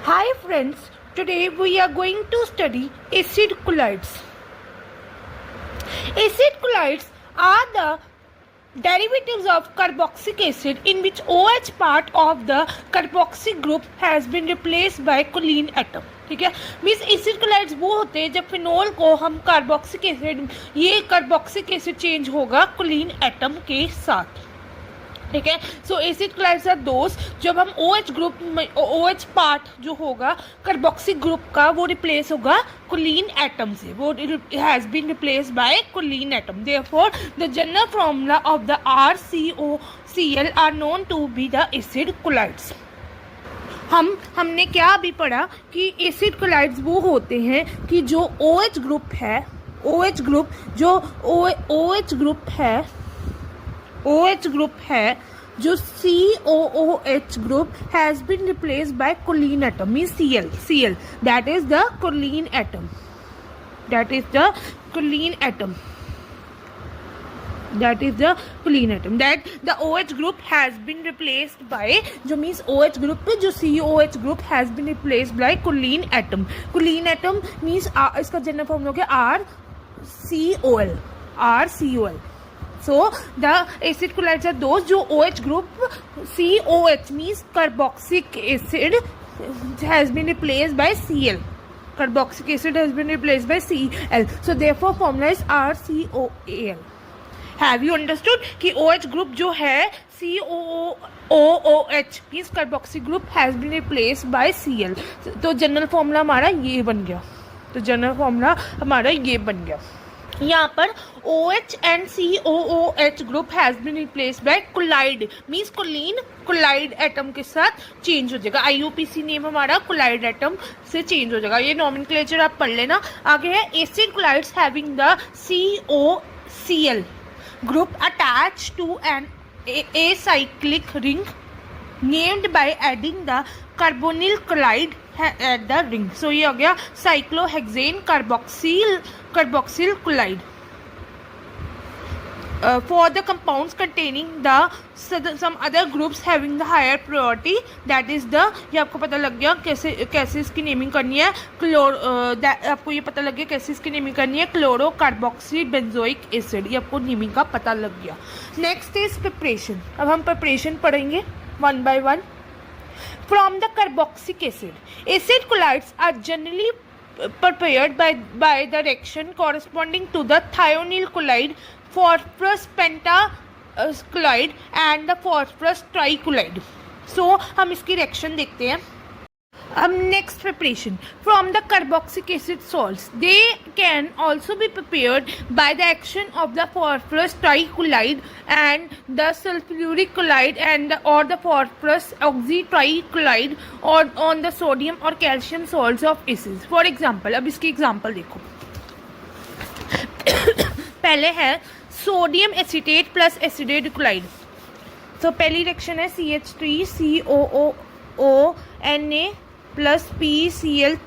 Hi friends, today we are going to study acid colloids. Acid colloids are the derivatives of carboxylic acid in which OH part of the carboxy group has been replaced by choline atom. ठीक है, means acid collides वो होते हैं जब phenol को हम carboxylic acid ये carboxylic acid change होगा कोलिन एटम के साथ. ठीक है, so acid chlorides are those जब हम OH ग्रुप में OH पार्ट जो होगा कार्बोक्सिक ग्रुप का वो रिप्लेस होगा कोलिन एटम से. वो has been replaced by chlorine atom. Therefore the general formula of the RCOCl are known to be the acid chlorides. हमने क्या अभी पढ़ा कि एसिड कोलाइड्स वो होते हैं कि जो OH ग्रुप है, OH ग्रुप जो OH ग्रुप है, OH group है जो COOH group has been replaced by choline atom means Cl that is the choline atom, that is the choline atom that the OH group has been replaced by जो means OH group पे जो COOH group has been replaced by choline atom. choline atom means इसका general form हो गया RCOL. So the acid colloids are those जो OH group COH means carboxylic acid has been replaced by Cl. Carboxylic acid has been replaced by Cl. So therefore formula is RCOAl. Have you understood कि OH group जो है COOH means carboxylic group has been replaced by Cl. तो general formula हमारा ये बन गया. यहाँ पर OH and COOH group has been replaced by collide means chloride atom के साथ चेंज हो जाएगा. IUPAC नेम हमारा कोलाइड एटम से चेंज हो जाएगा. ये नॉमेनक्लेचर आप पढ़ लेना. आगे है acid chlorides having the COCl group attached to an acyclic ring named by adding the carbonyl chloride at the ring. So ये हो गया cyclohexane carboxyl chloride. For the compounds containing the some other groups having the higher priority, that is the ये आपको पता लग गया कैसे इसकी नेमिंग करनी है. आपको ये पता लग गया कैसे इसकी नेमिंग करनी है. क्लोरो कार्बोक्सी बेंजोइक एसिड, ये आपको नेमिंग का पता लग गया. Next is preparation. अब हम प्रिपरेशन पढ़ेंगे one by one. From the carboxylic acid colloids are generally prepared by the reaction corresponding to the thionyl chloride, phosphorus pentachloride and the phosphorus trichloride. So हम इसकी reaction देखते हैं. Next preparation from the carboxylic acid salts. They can also be prepared by the action of the phosphorus trichloride and the sulfuric chloride or the phosphorus oxytrichloride or on the sodium or calcium salts of acids. For example, अब इसकी example देखो. पहले है sodium acetate plus acetate chloride. तो पहली reaction है CH3COONA plus PCl3.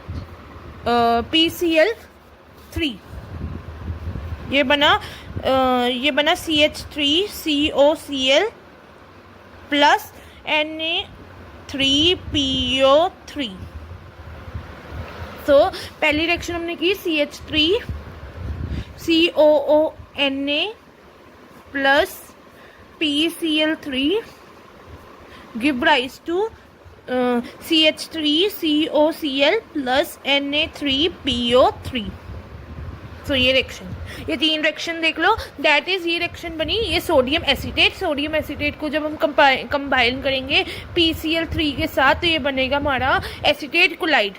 ये बना CH3COCl प्लस Na3PO3. तो पहली रिएक्शन हमने की CH3COONA plus PCl3 give rise to CH3COCl plus Na3PO3. सो ये रिएक्शन, ये तीन रिएक्शन देख लो. दैट इज ये रिएक्शन बनी. ये सोडियम एसीटेट को जब हम कंबाइन करेंगे PCl3 के साथ तो ये बनेगा हमारा एसीटेट कोलाइड.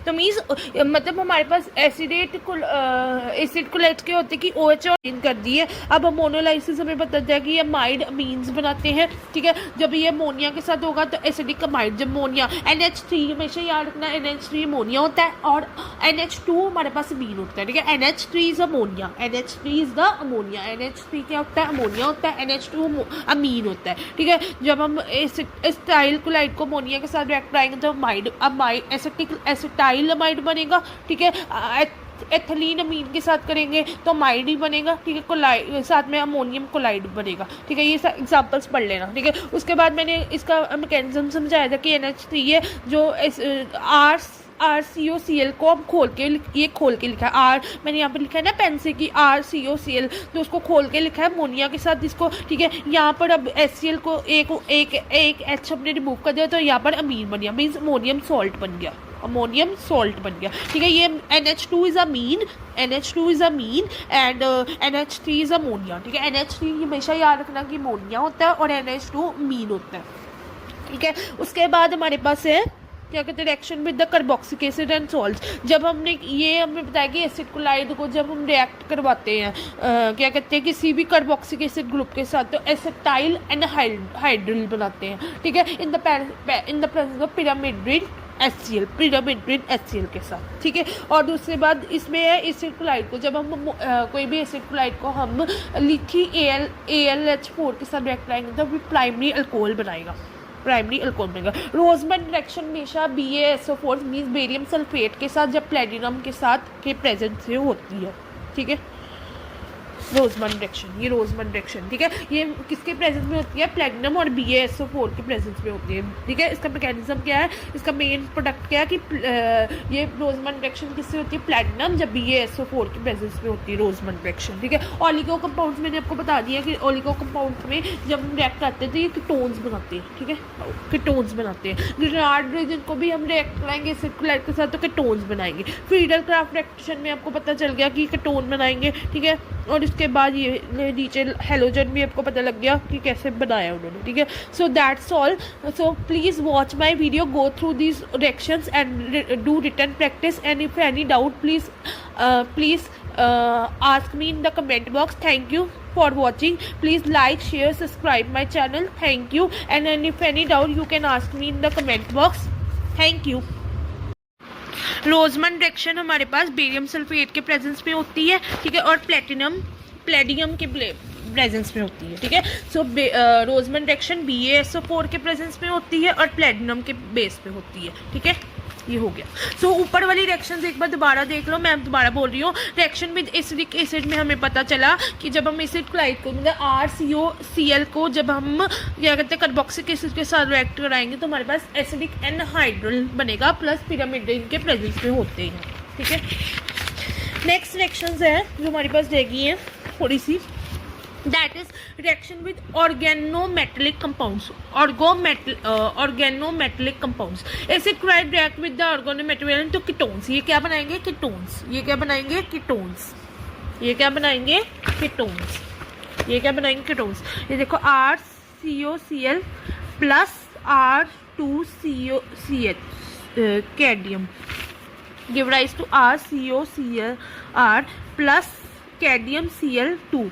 तो मीन्स मतलब हमारे पास एसिड कोलाइड्स के होते कि OH और कर दिए. अब अमोनोलाइसिस हमें पता चलता है कि ये अमाइड अमीन्स बनाते हैं. ठीक है, जब ये अमोनिया के साथ होगा तो एसिडिक अमाइड. जब अमोनिया NH3 हमेशा याद रखना NH3 अमोनिया होता है और NH2 हमारे पास अमीन होता है. ठीक है, NH3 is ammonia, NH3 is the ammonia. NH3 क्या होता है? अमोनिया होता है. NH2 अमीन होता है. ठीक है, जब हम एसिटाइल कोलाइड को अमोनिया के साथ रिएक्ट कराएंगे तो एसिटाइल अमाइड बनेगा. ठीक है, एथिलीन अमीन के साथ करेंगे तो अमाइड ही बनेगा, ठीक है, कोलाइड साथ में अमोनियम कोलाइड बनेगा, ठीक है। ये एग्जांपल्स पढ़ लेना, ठीक है। उसके बाद मैंने इसका मैकेनिज्म समझाया था कि NH3 है जो RCOCl को हम खोल के लिखा है। मैंने यहाँ पे लिखा है ना पेन से कि RCOCl, तो उसको खोल के लिखा है अमोनिया के साथ जिसको, ठीक है। यहाँ पर अब HCl को एक H हमने रिमूव कर दिया तो यहाँ पर अमीन बन गया, मीन्स अमोनियम सॉल्ट बन गया, अमोनियम सॉल्ट बन गया, ठीक है। ये NH2 is amine and NH3 is ammonia, ठीक है। NH3 हमेशा याद रखना कि अमोनिया होता है और NH2 अमीन होता है, ठीक है। उसके बाद हमारे पास है क्या कहते हैं reaction with the carboxylic acid and salts. जब हमने बताया कि एसिड कोलाइड को जब हम रिएक्ट करवाते हैं क्या कहते हैं किसी भी कार्बोक्सिलिक एसिड ग्रुप के साथ, तो एसिटाइल एंड हाइड्रिल बनाते हैं, ठीक है, इन the presence of pyrimidine HCl के साथ, ठीक है। और दूसरी बात इसमें है एसिड क्लोराइड को जब हम कोई भी एसिड क्लोराइड को हम लिथी AlH4 के साथ रिएक्ट कराएंगे तो प्राइमरी अल्कोहल बनेगा। रोजमन रिएक्शन हमेशा BaSO4 मीन्स बेरियम सल्फेट के साथ जब प्लेटिनम के साथ के प्रेजेंस से होती है, ठीक है। रोजमन रिएक्शन, ठीक है, ये किसके प्रेजेंस में होती है? प्लेटिनम और BaSO4 के प्रेजेंस में होती है, ठीक है। इसका मैकेनिज्म क्या है, इसका मेन प्रोडक्ट क्या है कि ये रोजमन रिएक्शन किससे होती है? प्लेटिनम जब BaSO4 के प्रेजेंस में होती है रोजमन रिएक्शन, ठीक है। ऑलिगो कंपाउंड्स मैंने आपको बता दिया कि ऑलिगो कंपाउंड्स में जब हम रिएक्ट करते हैं तो ये कीटोन्स बनाते हैं, ठीक है, कीटोन्स बनाते हैं। ग्रेनार्ड रीजन को भी हम रिएक्ट कराएंगे एसिड क्लोराइड के साथ तो कीटोन्स बनाएंगे। फ्रीडल क्राफ्ट रिएक्शन में आपको पता चल गया कि कीटोन बनाएंगे, ठीक है। और इसके बाद ये नीचे हेलोजन भी आपको पता लग गया कि कैसे बनाया उन्होंने, ठीक है। So that's all. So please watch my video, go through these reactions and do written practice and if any doubt please ask me in the comment box. Thank you for watching. Please like, share, subscribe my channel. Thank you. And if any doubt you can ask me in the comment box. Thank you. Rosenmund reaction हमारे पास barium sulphate के presence में होती है, ठीक है, और Palladium के प्रेजेंस में होती है, ठीक है। सो रोजमन रिएक्शन BaSO4 के प्रेजेंस में होती है और प्लेटिनम के बेस पे होती है, ठीक है। ये हो गया। सो ऊपर वाली रिएक्शंस एक बार दोबारा देख लो, मैं दोबारा बोल रही हूँ। रिएक्शन विद एसिडिक एसिड में हमें पता चला कि जब हम एसिड क्लोराइड को मतलब RCOCl को जब हम क्या कहते हैं कार्बोक्सिलिक एसिड के साथ रिएक्ट कराएंगे तो हमारे पास एसिडिक एनहाइड्रल बनेगा प्लस पिरामिडइन के प्रेजेंस में होते हैं, ठीक है। नेक्स्ट रिएक्शंस है जो हमारे पास रह गई हैं थोड़ी सी, that is reaction with organometallic compounds. Organometallic compounds. Acid chloride react with the organometallic to ketones. ये क्या बनाएंगे? कीटोन्स। ये क्या बनाएंगे? कीटोन्स। ये देखो RCOCl plus R2COCH cadmium give rise to RCOCl plus cadmium Cl2,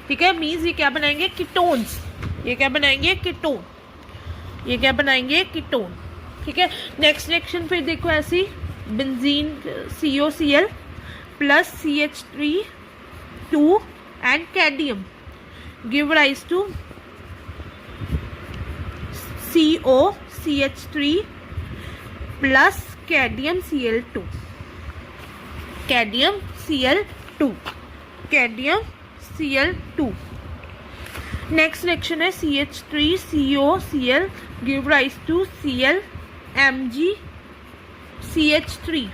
ठीक है। मीन्स ये क्या बनाएंगे? कीटोन्स। ये क्या बनाएंगे? कीटोन, ठीक है। नेक्स्ट रिएक्शन फिर देखो ऐसी, benzene COCl plus CH3 and cadmium give rise to COCH3 plus cadmium Cl2। Next reaction है CH3COCl give rise to MgCH3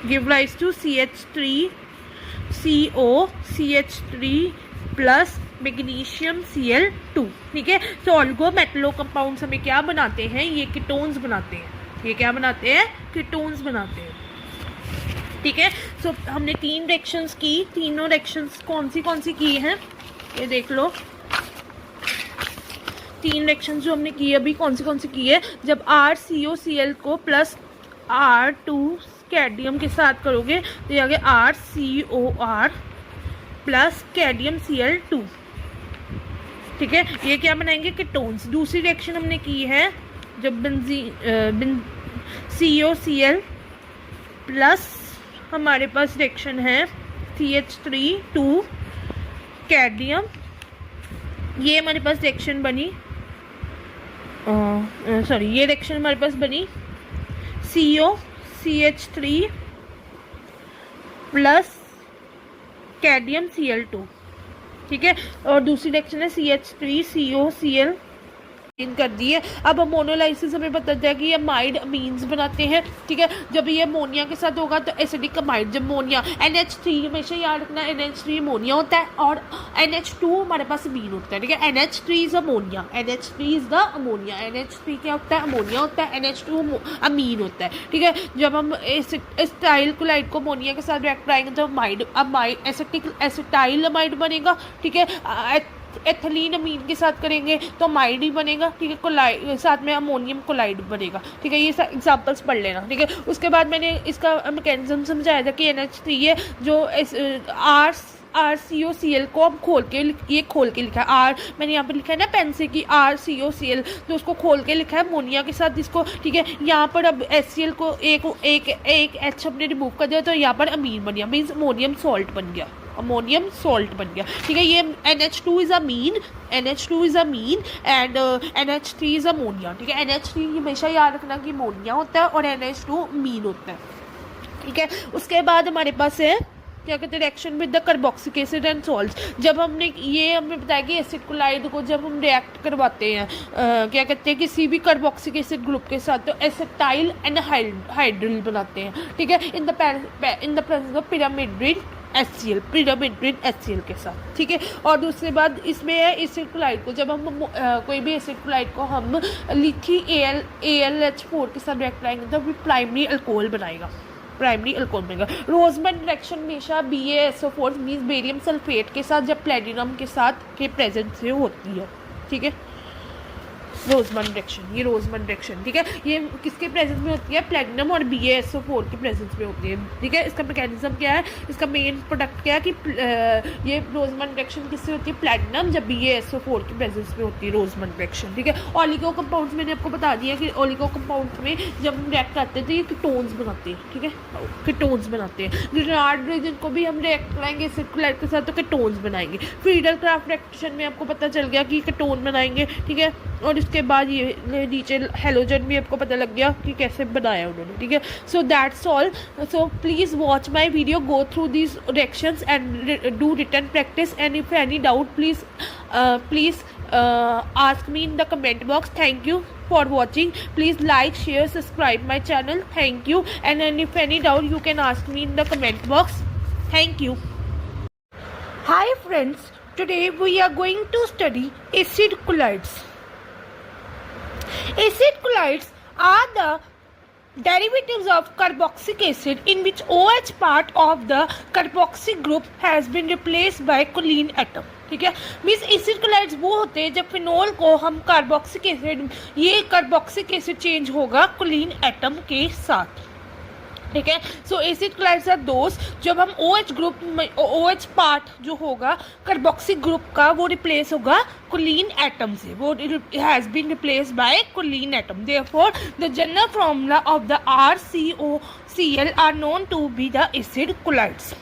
give rise to CH3COCH3 plus magnesium Cl2, ठीक है। तो ऑलिगो मेटलो कंपाउंड्स हमें क्या बनाते हैं? ये कीटोन्स बनाते हैं। ये क्या बनाते हैं? कीटोन्स बनाते हैं, ठीक है। सो हमने 3 रिएक्शंस की, तीनों रिएक्शंस कौन सी की हैं ये देख लो। 3 रिएक्शंस जो हमने की अभी कौन सी की है? जब RCOCl को प्लस R2 कैडियम के साथ करोगे तो ये आगे RCOR प्लस कैडियम Cl2, ठीक है। ये क्या बनाएंगे? कीटोन्स। दूसरी रिएक्शन हमने की है जब COCl प्लस हमारे पास रिएक्शन है CH3 कैडियम, ये हमारे पास रिएक्शन बनी सॉरी ये रिएक्शन हमारे पास बनी COCH3 प्लस कैडमियम Cl2, ठीक है। और दूसरी रिएक्शन है CH3COCl कर दी है। अब अमोनोलाइसिस हमें पता चला कि ये अमाइड अमीन्स बनाते हैं, ठीक है। जब ये अमोनिया के साथ होगा तो एसिडिक अमाइड, जब अमोनिया NH3 हमेशा याद रखना, NH3 अमोनिया होता है और NH2 हमारे पास अमीन होता है, ठीक है। NH3 is ammonia, NH3 is the ammonia, NH3 क्या होता है, अमोनिया होता है, NH2 अमीन होता है, ठीक है। जब हम एसिटाइल क्लोराइड को अमोनिया के साथ रिएक्ट कराएंगे तो अमाइड एसिटाइल अमाइड बनेगा, ठीक है। एथिलीन अमीन के साथ करेंगे तो अमाइड ही बनेगा, ठीक है। कोलाइड साथ में अमोनियम कोलाइड बनेगा, ठीक है। ये एग्जांपल्स पढ़ लेना, ठीक है। उसके बाद मैंने इसका मैकेनिज्म समझाया था कि NH3 है जो RCOCl को हम खोल के लिखा है। मैंने यहाँ पर लिखा है ना पेन से कि RCOCl, तो उसको खोल के लिखा है अमोनिया के साथ इसको, ठीक है। यहाँ पर अब HCl को एक H हमने रिमूव कर दिया तो यहाँ पर अमीन बन गया, मीन्स अमोनियम सॉल्ट बन गया, अमोनियम सॉल्ट बन गया, ठीक है। ये NH2 is amine and NH3 is ammonia, ठीक है। NH3 हमेशा याद रखना कि अमोनिया होता है और NH2 अमीन होता है, ठीक है। उसके बाद हमारे पास है क्या कहते हैं reaction with the carboxylic acid and salts. जब हमने बताया कि एसिड कोलाइड को जब हम रिएक्ट करवाते हैं क्या कहते हैं किसी भी कार्बोक्सिलिक एसिड ग्रुप के साथ, तो एसिटाइल एनहाइड्रिल बनाते हैं, ठीक है। इन the presence of pyramid HCl के साथ, ठीक है। और दूसरी बात इसमें है एसिड क्लोराइड को, जब हम कोई भी एसिड क्लोराइड को हम लिथी AlH4 के साथ रिएक्ट कराएंगे तो प्राइमरी अल्कोहल बनेगा। रोजमन रिएक्शन हमेशा BaSO4 मीन्स बेरियम सल्फेट के साथ जब प्लेटिनम के साथ के प्रेजेंस से होती है, ठीक है। रोजमन रिएक्शन, ठीक है। ये किसके प्रेजेंस में होती है, प्लेटिनम और BaSO4 के प्रेजेंस में होती है, ठीक है। इसका मैकेनिज्म क्या है, इसका मेन प्रोडक्ट क्या है कि ये रोजमन रिएक्शन किससे होती है, प्लेटिनम जब BaSO4 के प्रेजेंस में होती है रोजमन रिएक्शन, ठीक है। ऑलिगो कंपाउंड्स मैंने आपको बता दिया कि ऑलिगो कंपाउंड्स में जब हम रिएक्ट करते हैं तो ये कीटोन्स बनाते हैं, ठीक है, कीटोन्स बनाते हैं। ग्रेनार्ड रीजन को भी हम रिएक्ट कराएंगे एसिड क्लोराइड के साथ तो कीटोन्स बनाएंगे। फ्रीडल क्राफ्ट रिएक्शन में आपको पता चल गया कि कीटोन बनाएंगे, ठीक है। और इसके बाद ये नीचे हेलोजन भी आपको पता लग गया कि कैसे बनाया उन्होंने, ठीक है। So that's all. So please watch my video, go through these reactions and do written practice, and if any doubt please ask me in the comment box. Thank you for watching. Please like, share, subscribe my channel. Thank you. And if any doubt you can ask me in the comment box. Thank you. Hi friends, today we are going to study acid colloids. Acid colloids are the derivatives of carboxylic acid in which OH part of the carboxyl group has been replaced by choline atom, ठीक है। Means acid chlorides वो होते हैं जब phenol को हम carboxylic acid, ये carboxylic acid change होगा कोलिन एटम के साथ, ठीक है। सो एसिड क्लोराइड्स आर दोस्त जब हम OH ग्रुप में OH पार्ट जो होगा कार्बोक्सिल ग्रुप का वो रिप्लेस होगा कोलिन एटम से, वो has been replace by chlorine atom. Therefore the general formula of the RCOCl are known to be the acid chlorides.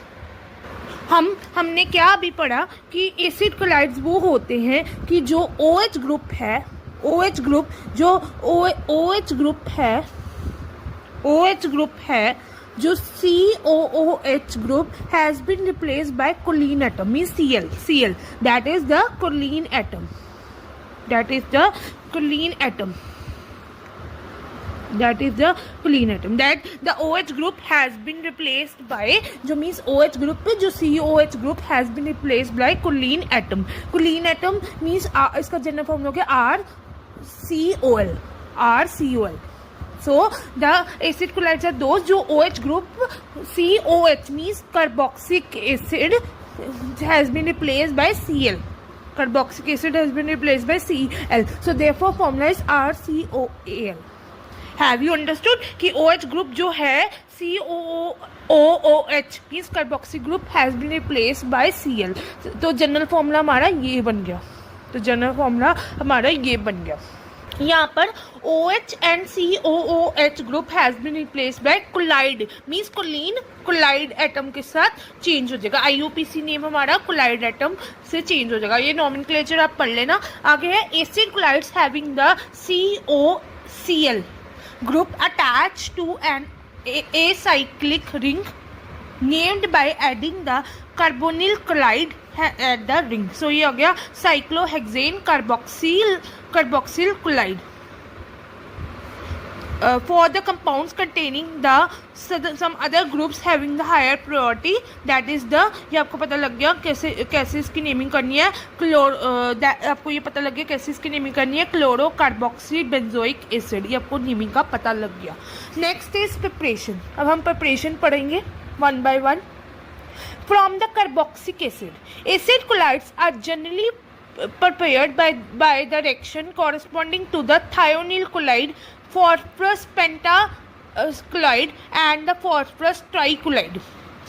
हमने क्या अभी पढ़ा कि एसिड क्लोराइड्स वो होते हैं कि जो OH ग्रुप है, OH ग्रुप जो OH ग्रुप है जो COOH group has been replaced by choline atom, means Cl, that is the choline atom, that the OH group has been replaced by, जो means OH group पे जो COOH group has been replaced by choline atom means इसका general form हो गया RCOL. So the acid colloids are those जो OH group COH means carboxylic acid has been replaced by Cl. Carboxylic acid has been replaced by Cl. So therefore formula is RCOAl. Have you understood कि OH group जो है COOH means carboxyl group has been replaced by Cl. तो general formula हमारा ये बन गया, यहाँ पर OH and COOH group has been replace by chloride, means chlorine chloride atom के साथ चेंज हो जाएगा। IUPAC नेम हमारा कोलाइड एटम से चेंज हो जाएगा। ये नॉमेनक्लेचर आप पढ़ लेना। आगे है acid chlorides having the COCl group attach to an acyclic ring named by adding the carbonyl chloride at the ring. So ये हो गया cyclohexane carboxyl chloride. For the compounds containing the some other groups having the higher priority, that is the, ये आपको पता लग गया कैसे इसकी नेमिंग करनी है। आपको ये पता लग गया कैसे इसकी नेमिंग करनी है, क्लोरो कार्बोक्सी बेंजोइक एसिड, ये आपको नेमिंग का पता लग गया। Next is preparation. अब हम प्रिपरेशन पढ़ेंगे one by one. From the carboxylic acid chlorides are generally prepared by the reaction corresponding to the thionyl chloride, phosphorus pentachloride and the phosphorus trichloride.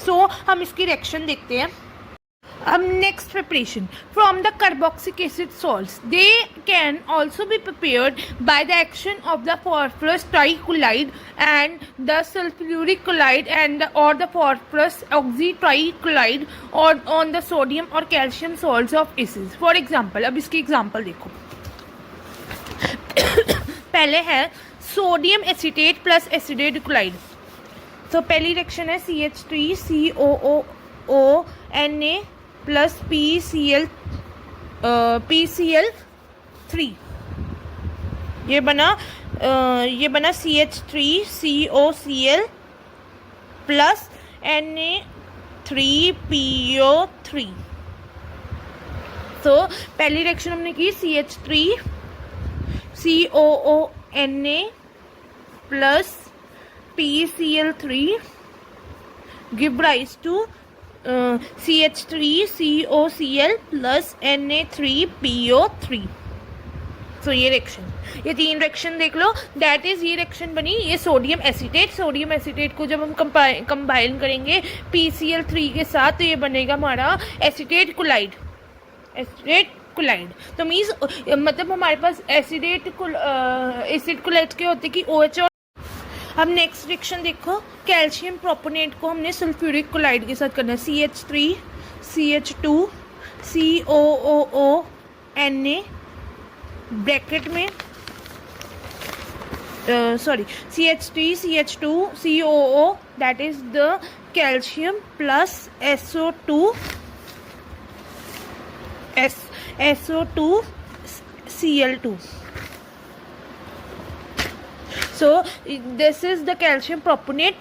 So हम इसकी reaction देखते हैं। अब next preparation from the carboxylic acid salts, they can also be prepared by the action of the phosphorus trichloride and the sulfuric chloride and or the phosphorus oxytrichloride or on the sodium or calcium salts of acids. For example, अब इसकी example देखो। पहले है sodium acetate plus acetate chloride. तो पहली reaction है CH3COONA plus PCl3, ये बना CH3COCl प्लस Na3PO3। तो पहली रिएक्शन हमने की CH3COONA plus PCl3 give rise to CH3COCl plus Na3PO3। तो ये रिएक्शन, ये तीन रिएक्शन देख लो। दैट इज ये रिएक्शन बनी, ये सोडियम एसीटेट को जब हम कंबाइन करेंगे PCl3 के साथ तो ये बनेगा हमारा एसीटेट क्लोराइड। तो मीन्स मतलब हमारे पास एसिड क्लोराइड के होते कि OH। और अब नेक्स्ट रिएक्शन देखो, कैल्शियम प्रोपोनेट को हमने सल्फ्यूरिक क्लोराइड के साथ करना है। CH3CH2COONA ब्रैकेट में CH3CH2COO, that is the calcium plus SO2Cl2। So this is the calcium propanoate.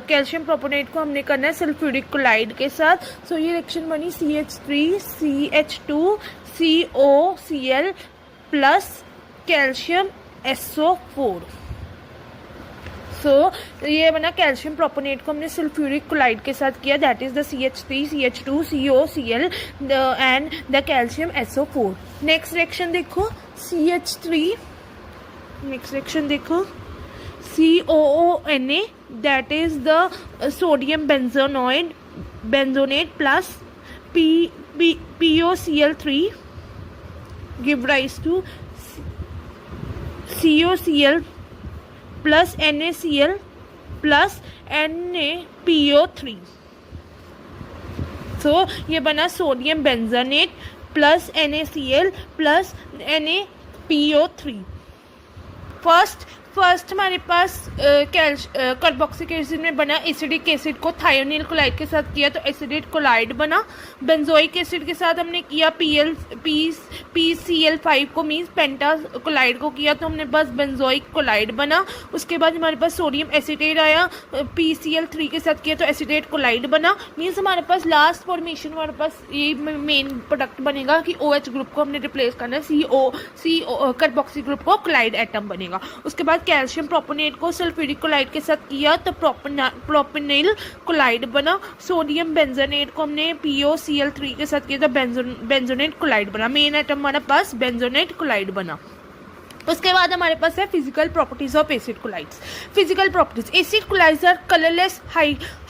Calcium propanoate को हमने करना है सल्फ्यूरिक क्लोराइड के साथ। सो ये रिएक्शन बनी CH3CH2COCl प्लस कैल्शियम SO4। सो ये बना कैल्शियम प्रोपोनेट को हमने सल्फ्यूरिक क्लोराइड के साथ किया, that is the CH3CH2COCl and the calcium SO4। Next reaction देखो COONA, that is the sodium benzonate plus POCl3 give rise to COCl plus NaCl plus NaPO3। so ये बना sodium benzoate plus NaCl plus NaPO3। First हमारे पास carboxylic acid में बना acidic acid को thionyl chloride के साथ किया तो एसिडेट क्लोराइड बना। बेंजोइक एसिड के साथ हमने किया PCl5 को मीन्स पेंटा क्लोराइड को किया तो हमने बस बेंजोइक क्लोराइड बना। उसके बाद हमारे पास सोडियम एसीटेट आया, PCl3 के साथ किया तो एसिडेट क्लोराइड बना। मीन्स हमारे पास लास्ट फॉर्मेशन हमारे पास ये मेन प्रोडक्ट बनेगा कि OH ग्रुप को हमने रिप्लेस करना है, कार्बोक्सी ग्रुप को क्लोराइड एटम बनेगा। उसके बाद कैल्शियम प्रोपोनेट को सल्फ्यूरिक क्लोराइड के साथ किया तो प्रोपेनिल क्लोराइड बना। सोडियम बेंजोनेट को हमने POCl3 के साथ किया तो बेंजोनेट क्लोराइड बना। मेन एटम हमारे पास बेंजोनेट क्लोराइड बना। उसके बाद हमारे पास है physical properties of acid chlorides. Physical properties, acid chlorides are colourless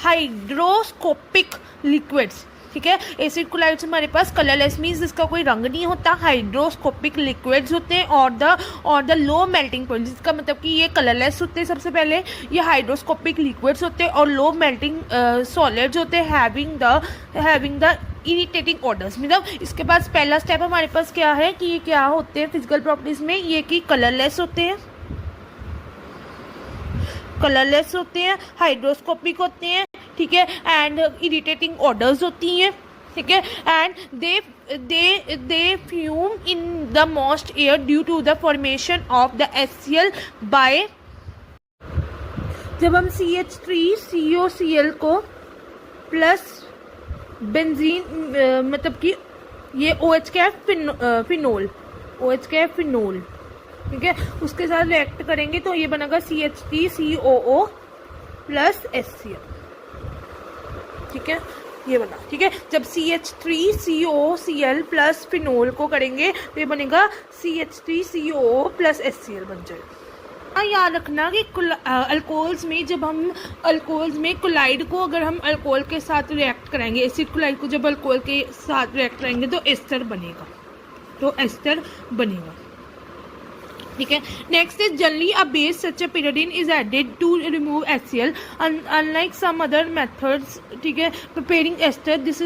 hygroscopic liquids. ठीक है। एसिड कोलाइड्स हमारे पास कलरलेस मीन्स इसका कोई रंग नहीं होता, हाइड्रोस्कोपिक लिक्विड्स होते हैं और द लो मेल्टिंग पॉइंट, जिसका मतलब कि ये कलरलेस होते हैं सबसे पहले, ये हाइड्रोस्कोपिक लिक्विड्स होते हैं और लो मेल्टिंग सॉलिड्स होते हैं हैविंग द इरिटेटिंग ऑर्डर्स। मतलब इसके पास पहला स्टेप हमारे पास क्या है कि ये क्या होते हैं फिजिकल प्रॉपर्टीज में, ये कि कलरलेस होते हैं, हाइड्रोस्कोपिक होते हैं, ठीक है, एंड इरिटेटिंग ऑर्डर्स होती हैं, ठीक है, and they fume in the moist air due to the formation of the HCl by, जब हम CH3COCl को प्लस बेंजीन मतलब कि ये OH क्या है फिनोल, OH क्या है फिनोल, ठीक है, उसके साथ रिएक्ट करेंगे तो ये बनेगा CH3COO प्लस HCl, ठीक है, ये बना, ठीक है। जब CH3COCl प्लस फिनोल को करेंगे तो ये बनेगा CH3COO प्लस HCl बन जाएगा। याद रखना कि अल्कोहल्स में जब हम अल्कोहल्स में कोलाइड को अगर हम अल्कोहल के साथ रिएक्ट कराएंगे, एसिड कोलाइड को जब अल्कोहल के साथ रिएक्ट कराएंगे तो एस्टर बनेगा, ठीक है। Next is generally a base such a pyridine is added to remove HCl unlike some other methods, ठीक है, preparing ester this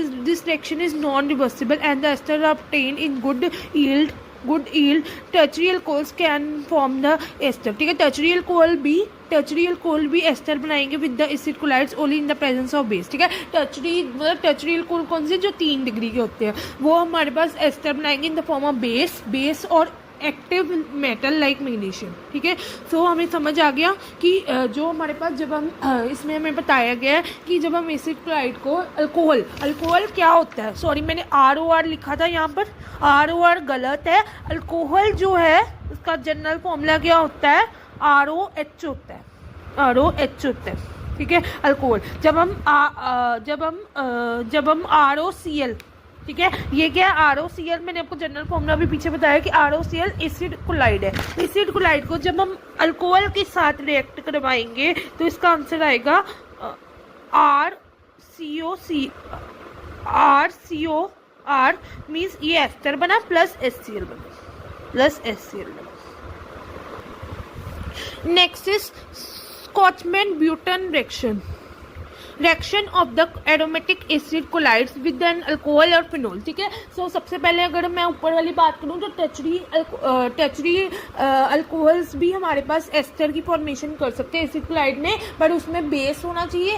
reaction is non reversible and the ester are obtained in good yield tertiary alcohols can form the ester, ठीक है। tertiary alcohol भी ester बनाएंगे with the acid chlorides only in the presence of base, ठीक है। tertiary alcohol कौन से, जो 3 degree के होते हैं, वो हमारे पास एस्टर बनाएंगे in the form of base और एक्टिव मेटल लाइक मैग्नीशियम, ठीक है। सो हमें समझ आ गया कि जो हमारे पास जब हम इसमें हमें बताया गया है कि जब हम एसिड क्लोराइड को अल्कोहल क्या होता है, सॉरी मैंने ROR लिखा था यहाँ पर, ROR गलत है, अल्कोहल जो है उसका जनरल फॉर्मूला क्या होता है, ROH होता है, ठीक है। अल्कोहल जब हम ROCl, ठीक है, ये क्या है ROCl, मैंने आपको जनरल फॉर्मूला भी पीछे बताया कि ROCl एसिड कोलाइड है। एसिड कोलाइड को जब हम अल्कोहल के साथ रिएक्ट करवाएंगे तो इसका आंसर आएगा RCOR मीन्स ये एस्टर बना प्लस HCl बना। Next is Schotten Baumann reaction of the aromatic acid chlorides with an alcohol और फिनोल, ठीक है। सो सबसे पहले अगर मैं ऊपर वाली बात करूँ तो टर्शरी अल्कोहल्स भी हमारे पास एस्टर की फॉर्मेशन कर सकते हैं एसिड कोलाइड में, बट उसमें बेस होना चाहिए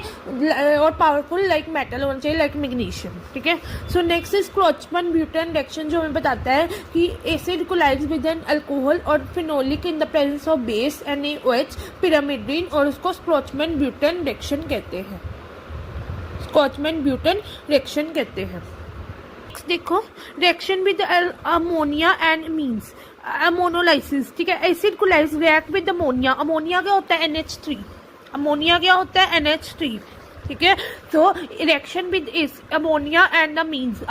और पावरफुल लाइक मेटल होना चाहिए लाइक मैग्नीशियम, ठीक है। So next is Schotten Baumann reaction, जो हमें बताता है कि acid chlorides with an alcohol और phenolic in the presence of base NaOH pyrimidine, और उसको स्कॉचमैन-ब्यूटन रिएक्शन कहते हैं, स्कॉचमैन-ब्यूटन रिएक्शन कहते हैं। देखो reaction with ammonia and means ammonolysis, ठीक है। Acid chlorides react with ammonia, ammonia क्या होता है NH3, ठीक है। तो रिएक्शन विद इस अमोनिया एंड द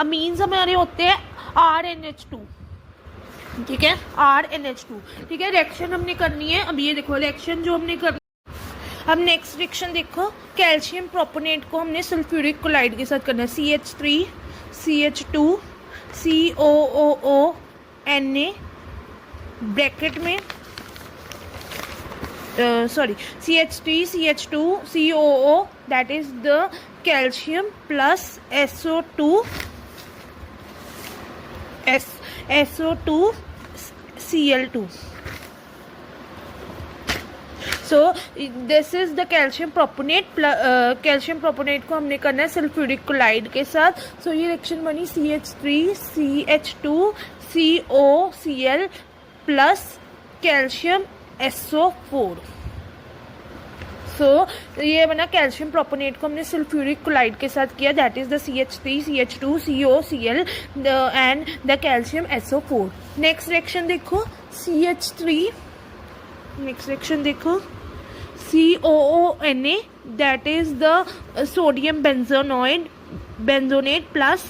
मीन्स हमारे होते हैं RNH2, ठीक है, RNH2, ठीक है। रिएक्शन हमने करनी है, अब ये देखो रिएक्शन जो हमने करनी। अब नेक्स्ट रिएक्शन देखो, कैल्शियम प्रोपोनेट को हमने सल्फ्यूरिक कोलाइड के साथ करना है, CH3 CH2 COOO Na bracket में CH3 CH2 COO that is the calcium plus SO2 Cl2। So this is the calcium propanoate, calcium propanoate को हमने करना है सल्फ्यूरिक कोलाइड के साथ। सो ये रिएक्शन बनी CH3 CH2 COCl plus calcium SO4। सो ये बना कैल्शियम प्रोपोनेट को हमने सल्फ्यूरिक कोलाइड के साथ किया, that is the CH3 CH2 COCl and the calcium SO4। Next reaction देखो COONA that is the sodium benzonate plus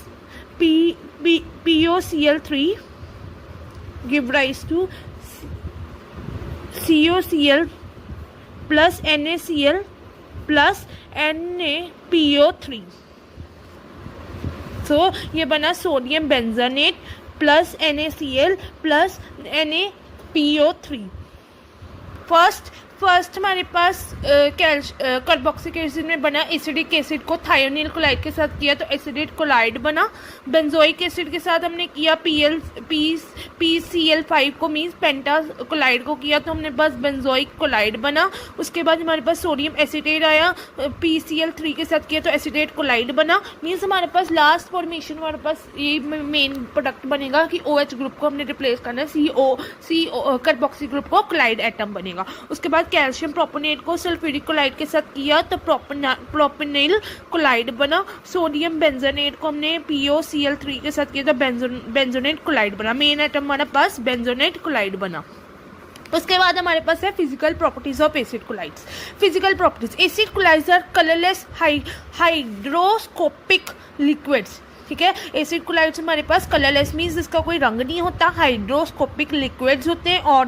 POCl3 give rise to COCl plus NaCl plus NaPO3। So ये बना sodium benzoate plus NaCl plus NaPO3। First हमारे पास carboxylic acid में बना acidic acid को thionyl chloride के साथ किया तो एसिडेट क्लोराइड बना। बेंजोइक एसिड के साथ हमने किया PCl5 को मीन्स पेंटा क्लोराइड को किया तो हमने बस बेंजोइक क्लोराइड बना। उसके बाद हमारे पास सोडियम एसिटेट आया, PCl3 के साथ किया तो एसिडेट क्लोराइड बना। मीन्स हमारे पास लास्ट फॉर्मेशन हमारे पास ये मेन प्रोडक्ट बनेगा कि OH ग्रुप को हमने रिप्लेस करना है, CO कार्बोक्सी ग्रुप को क्लोराइड एटम बनेगा। उसके बाद कैल्शियम प्रोपोनेट को सल्फ्यूरिक क्लोराइड के साथ किया तो प्रोपेनिल क्लोराइड बना। सोडियम बेंजोनेट को हमने POCl3 के साथ किया तो बेंजोनेट क्लोराइड बना। मेन एटम हमारे पास बेंजोनेट क्लोराइड बना। उसके बाद हमारे पास है physical properties of acid chlorides. Physical properties, acid chlorides are colourless hygroscopic liquids. ठीक है, एसिड क्लोराइड्स हमारे पास कलरलेस मीन्स इसका कोई रंग नहीं होता, हाइड्रोस्कोपिक लिक्विड्स होते हैं और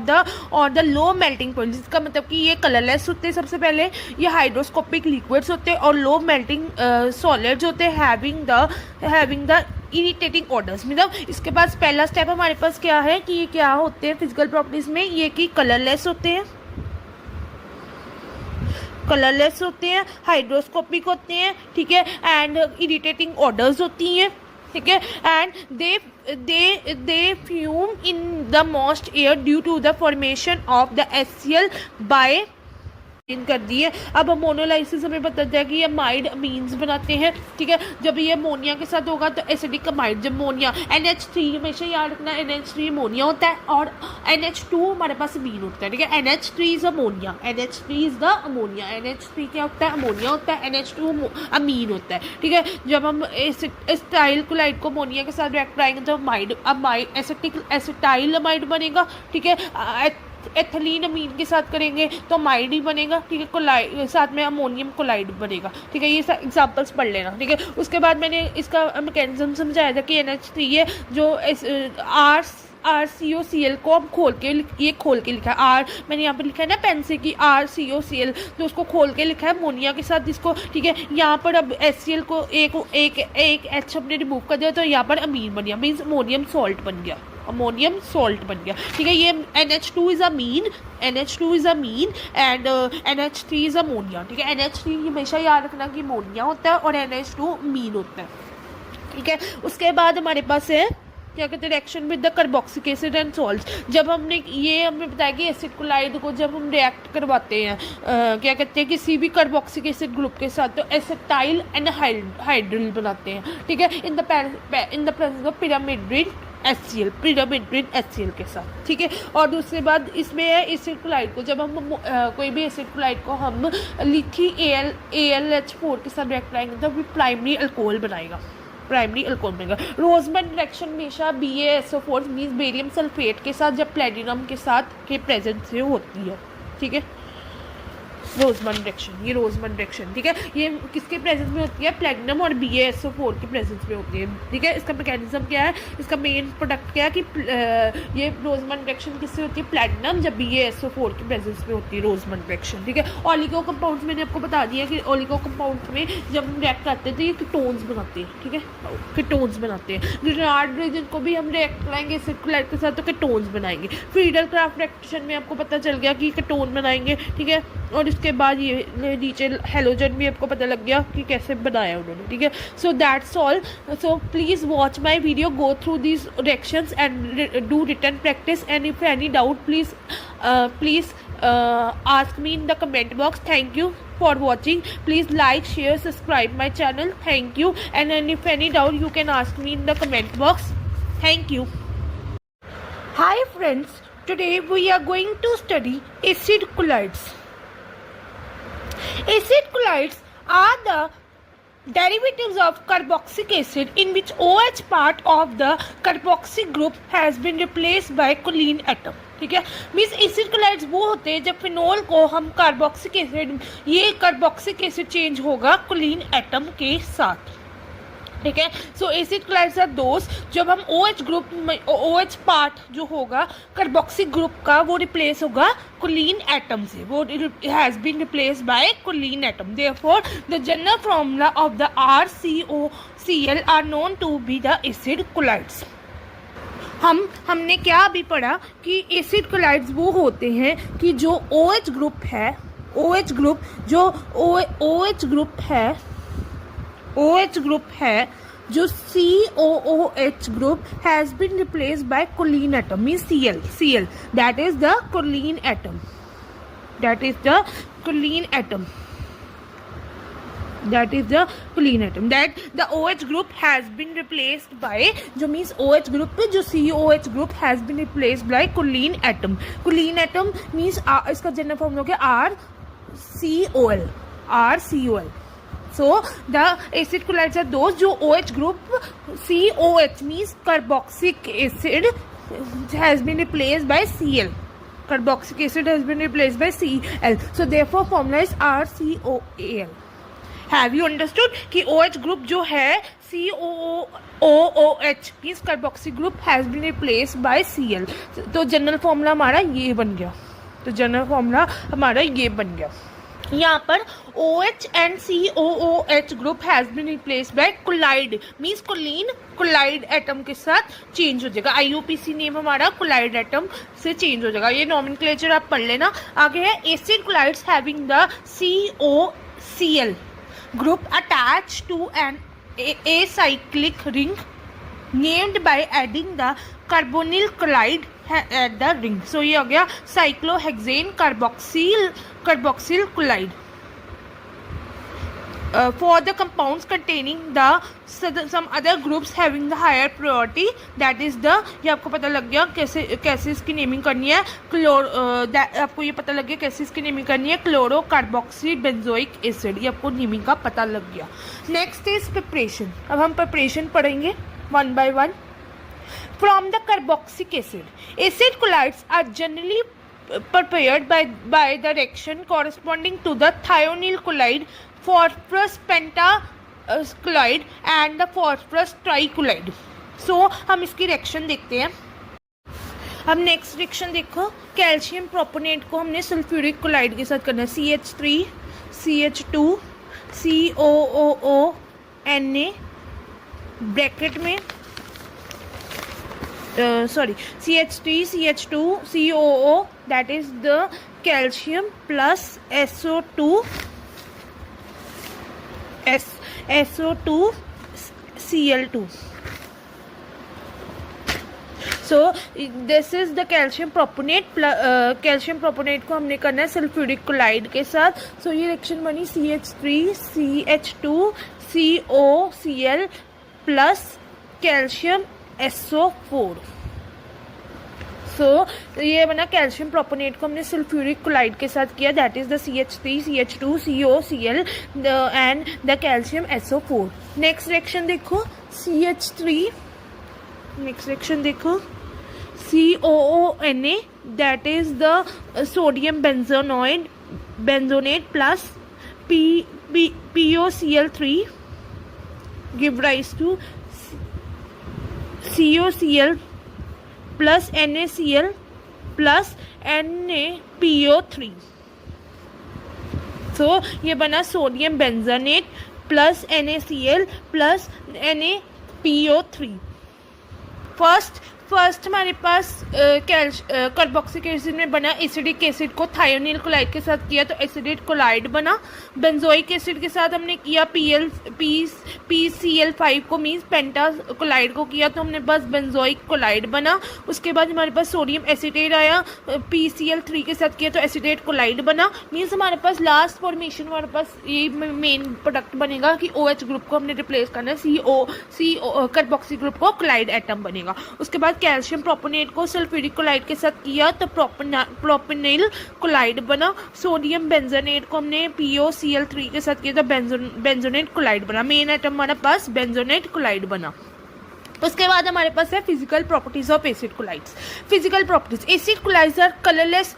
द लो मेल्टिंग पॉइंट, जिसका मतलब कि ये कलरलेस होते हैं। सबसे पहले ये हाइड्रोस्कोपिक लिक्विड्स होते हैं और लो मेल्टिंग सॉलिड्स होते हैं हैविंग द इरिटेटिंग ऑर्डर्स। मतलब इसके पास पहला स्टेप हमारे पास क्या है कि ये क्या होते हैं फिजिकल प्रॉपर्टीज में, ये कि कलरलेस होते हैं, कलरलेस होते हैं, हाइड्रोस्कोपिक होते हैं, ठीक है, एंड इरिटेटिंग ऑर्डर्स होती हैं, ठीक है, and they fume in the moist air due to the formation of the HCl by कर दिए। अब अमोनोलाइसिस हमें पता चला कि अमाइड अमीन्स बनाते हैं। ठीक है, जब ये अमोनिया के साथ होगा तो एसिडिक अमाइड, जब अमोनिया NH3 हमेशा याद रखना, NH3 अमोनिया होता है और NH2 हमारे पास अमीन होता है। ठीक है, NH3 is ammonia, NH3 is the ammonia, NH3 क्या होता है, अमोनिया होता है, NH2 अमीन होता है। ठीक है, जब हम एसिटाइल क्लोराइड को अमोनिया के साथ रिएक्ट कराएंगे तो एसिटाइल अमाइड बनेगा। ठीक है, एथिलीन अमीन के साथ करेंगे तो अमाइड ही बनेगा। ठीक है, क्लोराइड साथ में अमोनियम क्लोराइड बनेगा। ठीक है, ये एग्जांपल्स पढ़ लेना। ठीक है, उसके बाद मैंने इसका मैकेनिज्म समझाया था कि NH3 है जो RCOCl को हम खोल के लिखा है। मैंने यहाँ पे लिखा है ना पेन से कि RCOCl, तो उसको खोल के लिखा है अमोनिया के साथ जिसको। ठीक है, यहाँ पर अब HCl को एक H हमने रिमूव कर दिया तो यहाँ पर अमीन बन गया, मीन्स अमोनियम सॉल्ट बन गया, अमोनियम सॉल्ट बन गया। ठीक है, ये NH2 is amine and NH3 is ammonia. ठीक है, NH3 हमेशा याद रखना कि अमोनिया होता है और NH2 अमीन होता है। ठीक है, उसके बाद हमारे पास है क्या कहते हैं reaction with the carboxylic acid and salts. जब हमें बताया कि एसिड क्लोराइड को जब हम रिएक्ट करवाते हैं क्या कहते हैं किसी भी कार्बोक्सिलिक एसिड ग्रुप के साथ तो एसिटाइल एंड हाइड्रिल बनाते हैं। ठीक है, इन the presence of pyramid HCl के साथ। ठीक है, और दूसरी बात इसमें है एसिड क्लोराइड को जब हम कोई भी एसिड क्लोराइड को हम लिथी AlH4 के साथ रिएक्ट कराएंगे तो भी प्राइमरी अल्कोहल बनेगा। रोजमन रिएक्शन हमेशा BaSO4 मीन्स बेरियम सल्फेट के साथ जब प्लेटिनम के साथ के प्रेजेंस से होती है। ठीक है, रोजमन रिएक्शन। ठीक है, ये किसके प्रेजेंस में होती है, प्लेटिनम और BaSO4 के प्रेजेंस में होती है। ठीक है, इसका मैकेनिज्म क्या है, इसका मेन प्रोडक्ट क्या है कि ये रोजमन रिएक्शन किससे होती है, प्लेटिनम जब BaSO4 के प्रेजेंस में होती है रोजमन रिएक्शन। ठीक है, ऑलिगो कंपाउंड्स मैंने आपको बता दिया कि ऑलिगो कंपाउंड्स में जब हम रिएक्ट करते हैं तो ये कीटोन्स बनाते हैं। ठीक है, कीटोन्स बनाते हैं। ग्रेनाड रीजन को भी हम रिएक्ट कराएंगे एसिड क्लोराइड के साथ तो कीटोन्स बनाएंगे। फ्रीडल क्राफ्ट रिएक्शन में आपको पता चल गया कि कीटोन बनाएंगे। ठीक है, और इसके बाद ये नीचे हेलोजन भी आपको पता लग गया कि कैसे बनाया उन्होंने। ठीक है, so that's all. So please watch my video, go through these reactions and do written practice and if any doubt please ask me in the comment box. Thank you for watching. Please like, share, subscribe my channel. Thank you, and if any doubt you can ask me in the comment box. Thank you. Hi friends, today we are going to study acid colloids. Acid colloids are the derivatives of carboxylic acid in which OH part of the carboxy group has been replaced by choline atom. ठीक है, means acid chlorides वो होते हैं जब phenol को हम carboxylic acid, ये carboxylic acid change होगा कोलिन एटम के साथ। ठीक है। सो एसिड क्लाइड्स आर दोस, जब हम OH ग्रुप में OH पार्ट जो होगा कार्बोक्सिक ग्रुप का वो रिप्लेस होगा कोलिन एटम से, वो has been replace by chlorine atom. Therefore the general formula of the RCOCl are known to be the acid chlorides. हमने क्या अभी पढ़ा कि एसिड क्लाइड्स वो होते हैं कि जो OH ग्रुप है, OH ग्रुप जो OH ग्रुप है, OH ग्रुप है जो COOH group has been replace by chlorine atom means Cl that is the chlorine atom, that is the choline atom, that the OH group has been replaced by, जो means OH group पे जो COOH group has been replaced by choline atom means इसका general form हो गया RCOL। So the acid colloids are those जो OH group COH means carboxylic acid has been replaced by Cl, carboxylic acid has been replaced by Cl, so therefore formula is RCOAl। Have you understood कि OH group जो है COOH means carboxy group has been replaced by Cl, तो general formula हमारा ये बन गया, यहाँ पर OH and COOH group has been replaced by collide means chloride atom के साथ चेंज हो जाएगा, IUPAC नेम हमारा कोलाइड एटम से चेंज हो जाएगा। ये नॉमेनक्लेचर आप पढ़ लेना। आगे है acid chlorides having the COCl group attached to an acyclic ring named by adding the carbonyl chloride at the ring। So ये हो गया cyclohexane carboxyl chloride। For the compounds containing the some other groups having the higher priority, that is the, ये आपको पता लग गया कैसे इसकी नेमिंग करनी है, आपको ये पता लग गया कैसे इसकी नेमिंग करनी है, क्लोरो कार्बोक्सी बेंजोइक एसिड, ये आपको नेमिंग का पता लग गया। Next is preparation. अब हम प्रिपरेशन पढ़ेंगे one by one. From the carboxylic acid colloids are generally prepared by the reaction corresponding to the thionyl chloride, phosphorus pentachloride and the phosphorus trichloride। सो हम इसकी रिएक्शन देखते हैं। अब नेक्स्ट रिएक्शन देखो, calcium propanoate को हमने sulphuric chloride के साथ करना है, CH3 CH2 COOO ब्रैकेट में CH3 CH2 COO, that is the calcium plus SO2 Cl2। So this is the calcium proponate, calcium proponate को हमने करना है सल्फ्यूरिक क्लोराइड के साथ। सो ये रिएक्शन बनी CH3 CH2 COCl plus calcium SO4। सो ये बना कैल्शियम प्रोपोनेट को हमने सल्फ्यूरिक क्लोराइड के साथ किया, that is the CH3 CH2 COCl and the calcium SO4। Next reaction देखो CH3, नेक्स्ट रिएक्शन देखो COONA, that is the sodium benzoate plus POCl3 give rise to COCl plus NaCl plus NaPO3। So ये बना sodium benzoate plus NaCl plus NaPO3। First हमारे पास carboxylic acid में बना acidic acid को thionyl chloride के साथ किया तो एसिडेट क्लोराइड बना। बेंजोइक एसिड के साथ हमने किया PCl5 को मीन्स पेंटा क्लोराइड को किया तो हमने बस बेंजोइक क्लोराइड बना। उसके बाद हमारे पास सोडियम एसिटेट आया, PCl3 के साथ किया तो एसिडेट क्लोराइड बना। मीन्स हमारे पास लास्ट फॉर्मेशन हमारे पास ये मेन प्रोडक्ट बनेगा कि OH ग्रुप को हमने रिप्लेस करना है, CO कार्बोक्सी ग्रुप को क्लोराइड एटम बनेगा। उसके बाद कैल्शियम प्रोपोनेट को सल्फ्यूरिक क्लोराइड के साथ किया तो प्रोपेनिल क्लोराइड बना। सोडियम बेंजोनेट को हमने POCl3 के साथ किया तो बेंजोनेट क्लोराइड बना। मेन एटम हमारे पास बेंजोनेट क्लोराइड बना। उसके बाद हमारे पास है physical properties of acid chlorides. Physical properties, acid chlorides are colourless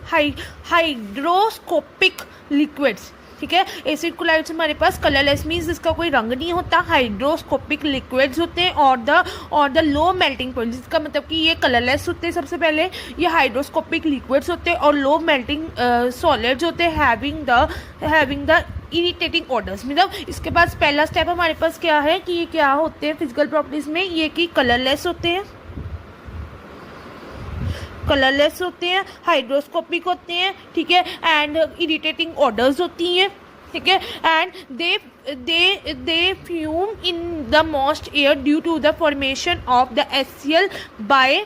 hygroscopic liquids. ठीक है। एसिड कोलाइड्स हमारे पास कलरलेस मीन्स इसका कोई रंग नहीं होता, हाइड्रोस्कोपिक लिक्विड्स होते हैं और द लो मेल्टिंग पॉइंट, जिसका मतलब कि ये कलरलेस होते हैं सबसे पहले, ये हाइड्रोस्कोपिक लिक्विड्स होते हैं और लो मेल्टिंग सॉलिड्स होते हैं हैविंग द इरिटेटिंग ऑर्डर्स। मतलब इसके पास पहला स्टेप हमारे पास क्या है कि ये क्या होते हैं फिजिकल प्रॉपर्टीज में, ये कि कलरलेस होते हैं, कलरलेस होते हैं, हाइड्रोस्कोपिक होते हैं, ठीक है, एंड इरिटेटिंग ऑर्डर्स होती हैं, ठीक है, and they fume in the moist air due to the formation of the HCl bye